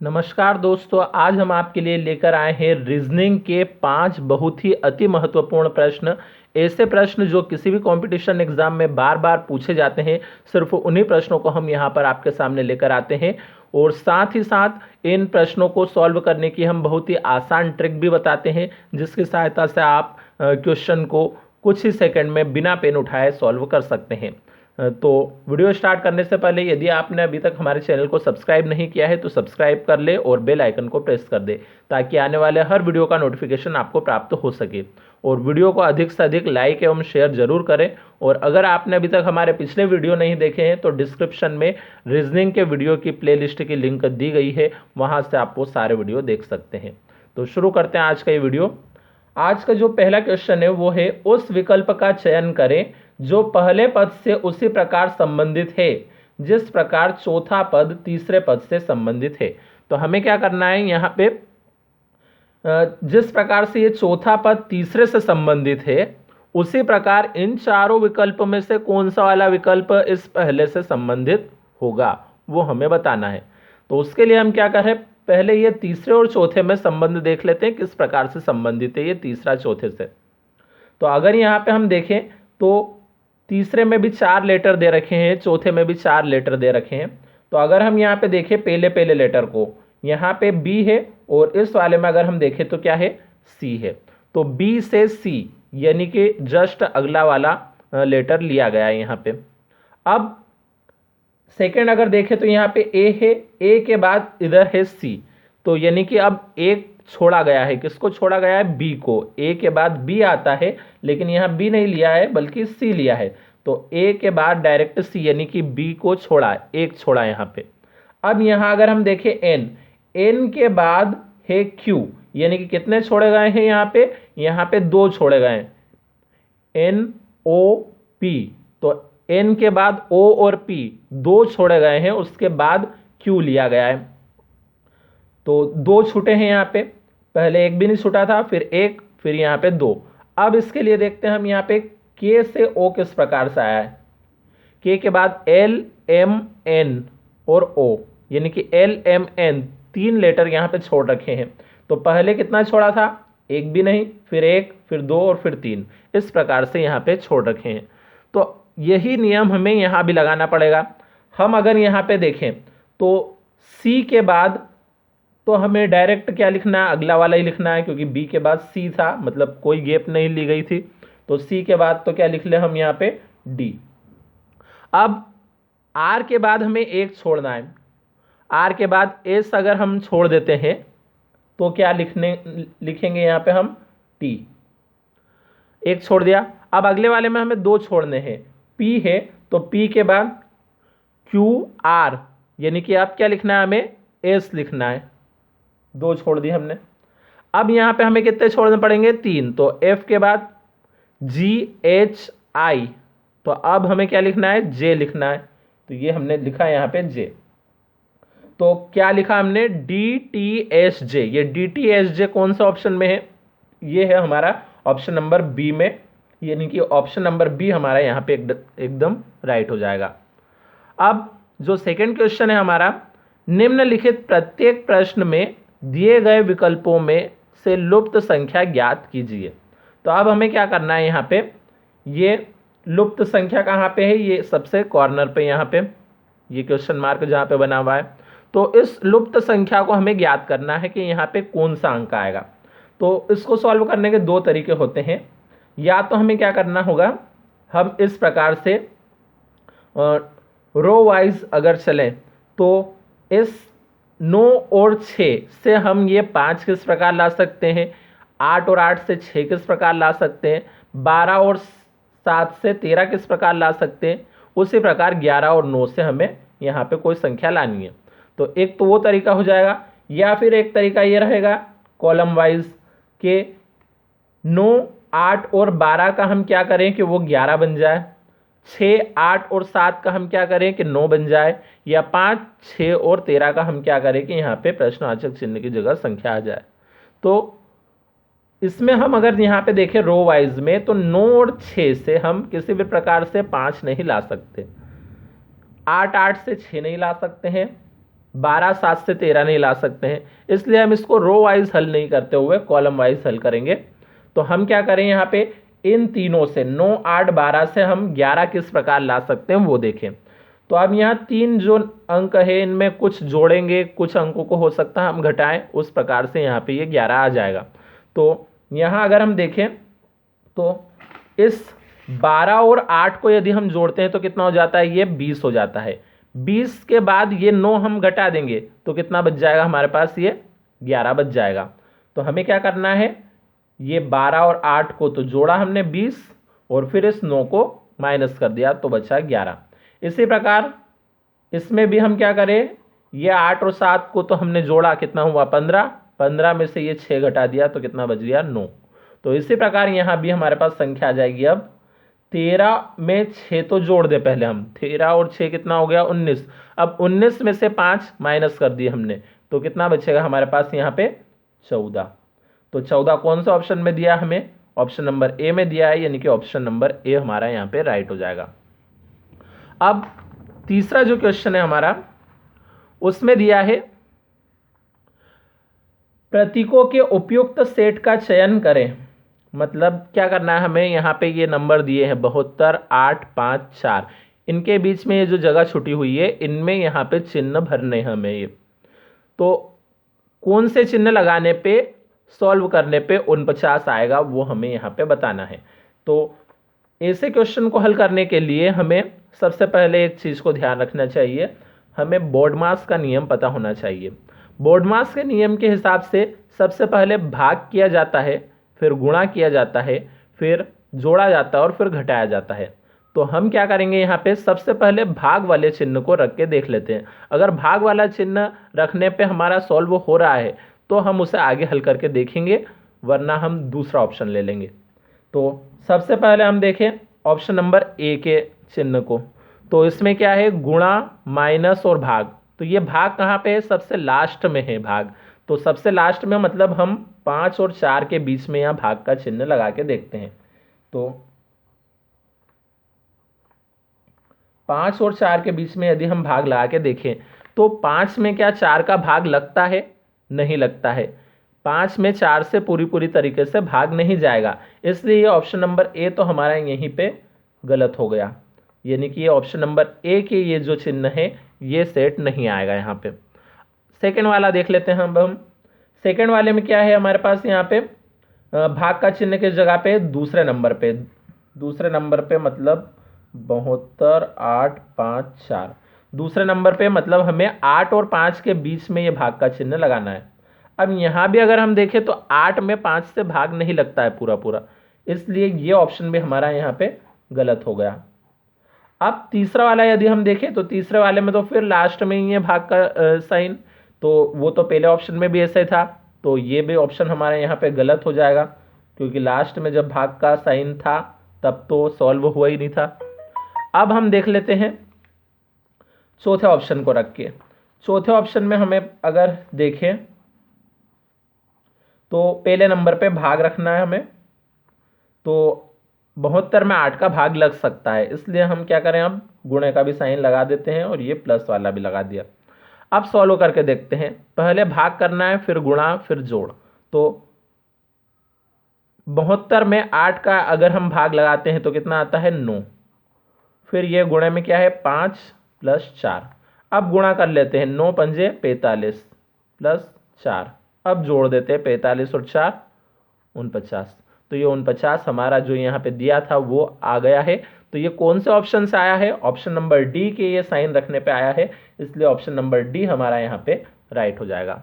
नमस्कार दोस्तों, आज हम आपके लिए लेकर आए हैं रीजनिंग के 5 बहुत ही अति महत्वपूर्ण प्रश्न। ऐसे प्रश्न जो किसी भी कंपटीशन एग्जाम में बार बार पूछे जाते हैं, सिर्फ उन्हीं प्रश्नों को हम यहाँ पर आपके सामने लेकर आते हैं। और साथ ही साथ इन प्रश्नों को सॉल्व करने की हम बहुत ही आसान ट्रिक भी बताते हैं, जिसकी सहायता से आप क्वेश्चन को कुछ ही सेकंड में बिना पेन उठाए सॉल्व कर सकते हैं। तो वीडियो स्टार्ट करने से पहले यदि आपने अभी तक हमारे चैनल को सब्सक्राइब नहीं किया है तो सब्सक्राइब कर ले और बेल आइकन को प्रेस कर दे, ताकि आने वाले हर वीडियो का नोटिफिकेशन आपको प्राप्त हो सके। और वीडियो को अधिक से अधिक लाइक एवं शेयर जरूर करें। और अगर आपने अभी तक हमारे पिछले वीडियो नहीं देखे हैं तो डिस्क्रिप्शन में रीजनिंग के वीडियो की प्लेलिस्ट की लिंक दी गई है, वहाँ से आप वो सारे वीडियो देख सकते हैं। तो शुरू करते हैं आज का ये वीडियो। आज का जो पहला क्वेश्चन है वो है, उस विकल्प का चयन करें जो पहले पद से उसी प्रकार संबंधित है जिस प्रकार चौथा पद तीसरे पद से संबंधित है। तो हमें क्या करना है यहाँ पे, जिस प्रकार से ये चौथा पद तीसरे से संबंधित है उसी प्रकार इन चारों विकल्प में से कौन सा वाला विकल्प इस पहले से संबंधित होगा, वो हमें बताना है। तो उसके लिए हम क्या करें, पहले ये तीसरे और चौथे में संबंध देख लेते हैं, किस प्रकार से संबंधित है ये तीसरा चौथे से। तो अगर यहाँ पे हम देखें तो तीसरे में भी 4 लेटर दे रखे हैं, चौथे में भी 4 लेटर दे रखे हैं। तो अगर हम यहाँ पे देखें पहले पहले लेटर को, यहाँ पे बी है और इस वाले में अगर हम देखें तो क्या है, सी है। तो बी से सी यानी कि जस्ट अगला वाला लेटर लिया गया है यहाँ पे। अब सेकेंड अगर देखें तो यहाँ पे ए है, ए के बाद इधर है सी, तो यानी कि अब एक छोड़ा गया है। किसको छोड़ा गया है, बी को। ए के बाद बी आता है, लेकिन यहाँ बी नहीं लिया है बल्कि सी लिया है। तो ए के बाद डायरेक्ट सी यानी कि बी को छोड़ा, एक छोड़ा यहाँ पे। अब यहाँ अगर हम देखें एन, एन के बाद है क्यू, यानी कि कितने छोड़े गए हैं यहाँ पे 2 छोड़े गए हैं, एन ओ पी। तो एन के बाद ओ और पी 2 छोड़े गए हैं, उसके बाद क्यू लिया गया है। तो 2 छूटे हैं यहाँ पे, पहले एक भी नहीं छूटा था, फिर एक, फिर यहाँ पे 2। अब इसके लिए देखते हैं हम यहाँ पे के से ओ किस प्रकार से आया है। के के बाद एल एम एन और ओ, यानी कि एल एम एन 3 लेटर यहाँ पे छोड़ रखे हैं। तो पहले कितना छोड़ा था, एक भी नहीं, फिर एक, फिर 2 और फिर 3, इस प्रकार से यहाँ पे छोड़ रखे हैं। तो यही नियम हमें यहाँ भी लगाना पड़ेगा। हम अगर यहाँ पे देखें तो सी के बाद तो हमें डायरेक्ट क्या लिखना है, अगला वाला ही लिखना है, क्योंकि बी के बाद सी था, मतलब कोई गैप नहीं ली गई थी। तो सी के बाद तो क्या लिख ले हम यहाँ पे, डी। अब आर के बाद हमें एक छोड़ना है, आर के बाद एस अगर हम छोड़ देते हैं तो क्या लिखेंगे यहाँ पे हम, टी। एक छोड़ दिया। अब अगले वाले में हमें 2 छोड़ने हैं, पी है, तो पी के बाद क्यू आर, यानी कि अब क्या लिखना है, हमें एस लिखना है। 2 छोड़ दिए हमने। अब यहाँ पे हमें कितने छोड़ने पड़ेंगे, 3। तो एफ के बाद जी एच आई, तो अब हमें क्या लिखना है, जे लिखना है। तो ये हमने लिखा है यहाँ पे जे। तो क्या लिखा हमने, डी टी एस जे। ये डी टी एस जे कौन सा ऑप्शन में है, ये है हमारा ऑप्शन नंबर बी में, यानी कि ऑप्शन नंबर बी हमारा यहाँ पे एकदम राइट हो जाएगा। अब जो सेकंड क्वेश्चन है हमारा, निम्नलिखित प्रत्येक प्रश्न में दिए गए विकल्पों में से लुप्त संख्या ज्ञात कीजिए। तो अब हमें क्या करना है, यहाँ पे ये लुप्त संख्या कहाँ पे है, ये सबसे कॉर्नर पे यहाँ पे ये क्वेश्चन मार्क जहाँ पे बना हुआ है। तो इस लुप्त संख्या को हमें ज्ञात करना है कि यहाँ पे कौन सा अंक आएगा। तो इसको सॉल्व करने के 2 तरीके होते हैं। या तो हमें क्या करना होगा, हम इस प्रकार से रो वाइज अगर चलें तो इस 9 और 6 से हम ये 5 किस प्रकार ला सकते हैं, 8 और 8 से 6 किस प्रकार ला सकते हैं, 12 और 7 से 13 किस प्रकार ला सकते हैं। उसी प्रकार 11 और 9 से हमें यहाँ पे कोई संख्या लानी है। तो एक तो वो तरीका हो जाएगा, या फिर एक तरीका ये रहेगा कॉलम वाइज के 9, 8 और 12 का हम क्या करें कि वो 11 बन जाए, 6, 8 और 7 का हम क्या करें कि 9 बन जाए, या 5, 6 और 13 का हम क्या करें कि यहाँ पे प्रश्नवाचक चिन्ह की जगह संख्या आ जाए। तो इसमें हम अगर यहाँ पे देखें रो वाइज में, तो 9 और 6 से हम किसी भी प्रकार से 5 नहीं ला सकते, 8, 8 से 6 नहीं ला सकते हैं, 12 7 से 13 नहीं ला सकते हैं, इसलिए हम इसको रो वाइज हल नहीं करते हुए कॉलम वाइज हल करेंगे। तो हम क्या करें यहाँ पे, इन तीनों से 9 8 12 से हम 11 किस प्रकार ला सकते हैं वो देखें। तो अब यहाँ 3 जो अंक है इनमें कुछ जोड़ेंगे, कुछ अंकों को हो सकता है हम घटाएं, उस प्रकार से यहाँ पे ये 11 आ जाएगा। तो यहाँ अगर हम देखें तो इस 12 और 8 को यदि हम जोड़ते हैं तो कितना हो जाता है, ये 20 हो जाता है। 20 के बाद ये 9 हम घटा देंगे तो कितना बच जाएगा हमारे पास, ये 11 बच जाएगा। तो हमें क्या करना है, ये 12 और 8 को तो जोड़ा हमने 20 और फिर इस 9 को माइनस कर दिया तो बचा 11। इसी प्रकार इसमें भी हम क्या करें, ये 8 और 7 को तो हमने जोड़ा, कितना हुआ 15, 15 में से ये 6 घटा दिया तो कितना बच गया 9। तो इसी प्रकार यहाँ भी हमारे पास संख्या आ जाएगी। अब 13 में 6 तो जोड़ दे पहले हम, 13 और 6 कितना हो गया 19। अब 19 में से 5 माइनस कर दिए हमने तो कितना बचेगा हमारे पास यहाँ पे 14। तो 14 कौन सा ऑप्शन में दिया हमें, ऑप्शन नंबर ए में दिया है, यानी कि ऑप्शन नंबर ए हमारा यहाँ पे राइट हो जाएगा। अब तीसरा जो क्वेश्चन है हमारा, उसमें दिया है प्रतीकों के उपयुक्त सेट का चयन करें। मतलब क्या करना है हमें, यहाँ पे ये नंबर दिए हैं 72 8 5 4, इनके बीच में ये जो जगह छुटी हुई है इनमें यहाँ पे चिन्ह भरने हैं हमें। ये तो कौन से चिन्ह लगाने पे सॉल्व करने पे 49 आएगा वो हमें यहाँ पे बताना है। तो ऐसे क्वेश्चन को हल करने के लिए हमें सबसे पहले एक चीज़ को ध्यान रखना चाहिए, हमें बोर्डमास का नियम पता होना चाहिए। बोर्डमास के नियम के हिसाब से सबसे पहले भाग किया जाता है, फिर गुणा किया जाता है, फिर जोड़ा जाता है और फिर घटाया जाता है। तो हम क्या करेंगे, यहाँ पे सबसे पहले भाग वाले चिन्ह को रख के देख लेते हैं। अगर भाग वाला चिन्ह रखने पे हमारा सॉल्व हो रहा है तो हम उसे आगे हल करके देखेंगे, वरना हम दूसरा ऑप्शन ले लेंगे। तो सबसे पहले हम देखें ऑप्शन नंबर ए के चिन्ह को। तो इसमें क्या है, गुणा माइनस और भाग। तो ये भाग कहाँ पे है, सबसे लास्ट में है भाग। तो सबसे लास्ट में मतलब हम 5 और 4 के बीच में यहाँ भाग का चिन्ह लगा के देखते हैं। तो 5 और 4 के बीच में यदि हम भाग लगा के देखें तो 5 में क्या 4 का भाग लगता है, नहीं लगता है। 5 में 4 से पूरी तरीके से भाग नहीं जाएगा, इसलिए ये ऑप्शन नंबर ए तो हमारा यहीं पे गलत हो गया, यानी कि ये ऑप्शन नंबर ए के ये जो चिन्ह है ये सेट नहीं आएगा यहाँ पे। सेकेंड वाला देख लेते हैं हम। सेकेंड वाले में क्या है हमारे पास, यहाँ पे भाग का चिन्ह किस जगह पे, दूसरे नंबर पे। दूसरे नंबर पे मतलब 72 8 5 4, दूसरे नंबर पे मतलब हमें 8 और 5 के बीच में ये भाग का चिन्ह लगाना है। अब यहाँ भी अगर हम देखें तो 8 में 5 से भाग नहीं लगता है पूरा, इसलिए ये ऑप्शन भी हमारा यहाँ पे गलत हो गया। अब तीसरा वाला यदि हम देखें तो तीसरे वाले में तो फिर लास्ट में ही है भाग का साइन, तो वो तो पहले ऑप्शन में भी ऐसा ही था, तो ये भी ऑप्शन हमारे यहाँ पे गलत हो जाएगा, क्योंकि लास्ट में जब भाग का साइन था तब तो सॉल्व हुआ ही नहीं था। अब हम देख लेते हैं चौथे ऑप्शन को रख के। चौथे ऑप्शन में हमें अगर देखें तो पहले नंबर पे भाग रखना है हमें, तो 72 में 8 का भाग लग सकता है, इसलिए हम क्या करें, अब गुणे का भी साइन लगा देते हैं और ये प्लस वाला भी लगा दिया। अब सॉल्व करके देखते हैं, पहले भाग करना है फिर गुणा फिर जोड़। तो 72 में 8 का अगर हम भाग लगाते हैं तो कितना आता है 9, फिर ये गुणे में क्या है 5 + 4। अब गुणा कर लेते हैं, 9 पंजे 45 + 4, अब जोड़ देते हैं 45 और 4 49। तो ये 49 हमारा जो यहाँ पे दिया था वो आ गया है। तो ये कौन से ऑप्शन से आया है, ऑप्शन नंबर डी के ये साइन रखने पे आया है, इसलिए ऑप्शन नंबर डी हमारा यहाँ पे राइट हो जाएगा।